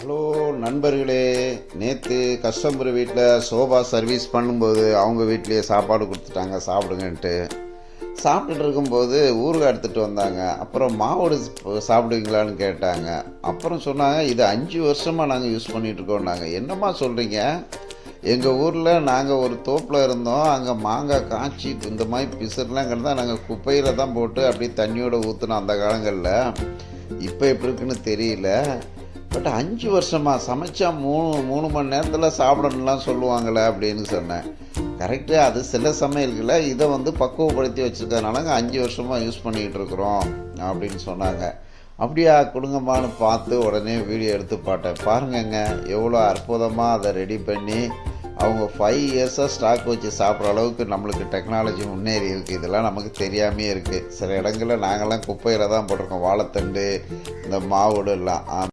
Hello நண்பர்களே, நேற்று customer வீட்டில் சோபா சர்வீஸ் பண்ணும்போது அவங்க வீட்லேயே சாப்பாடு கொடுத்துட்டாங்க சாப்பிடுங்கன்ட்டு. சாப்பிட்டுட்டு இருக்கும்போது ஊறுகாய் எடுத்துகிட்டு வந்தாங்க. அப்புறம் மாவோடு சாப்பிடுவீங்களான்னு கேட்டாங்க. அப்புறம் சொன்னாங்க, இது 5 வருஷமாக நாங்கள் யூஸ் பண்ணிகிட்ருக்கோம்னாங்க. என்னம்மா சொல்கிறீங்க? எங்கள் ஊரில் நாங்கள் ஒரு தோப்பில் இருந்தோம். அங்கே மாங்காய் காய்ச்சி இந்த மாதிரி பிசுறுலாம் கிடந்தால் நாங்கள் குப்பையில் தான் போட்டு அப்படியே தண்ணியோடு ஊற்றினோம் அந்த காலங்களில். இப்போ எப்படி இருக்குன்னு தெரியல. பட் 5 வருஷமாக சமைச்சா 3 மணி நேரத்தில் சாப்பிடணும்லாம் சொல்லுவாங்களே அப்படின்னு சொன்னேன். கரெக்டு, அது சில சமையல்களை இதை பக்குவப்படுத்தி வச்சுருக்கறனால 5 வருஷமாக யூஸ் பண்ணிக்கிட்டு இருக்கிறோம் அப்படின்னு சொன்னாங்க. அப்படியா, கொடுங்கம்மான்னு பார்த்து உடனே வீடியோ எடுத்து பாட்டேன். பாருங்கங்க, எவ்வளோ அற்புதமாக அதை ரெடி பண்ணி அவங்க 5 இயர்ஸாக ஸ்டாக் வச்சு சாப்பிட்ற அளவுக்கு நம்மளுக்கு டெக்னாலஜி முன்னேறி இருக்குது. இதெல்லாம் நமக்கு தெரியாமே இருக்குது. சில இடங்களில் நாங்கள்லாம் குப்பையில் தான் போட்டிருக்கோம், வாழைத்தண்டு இந்த மாவோடு எல்லாம்.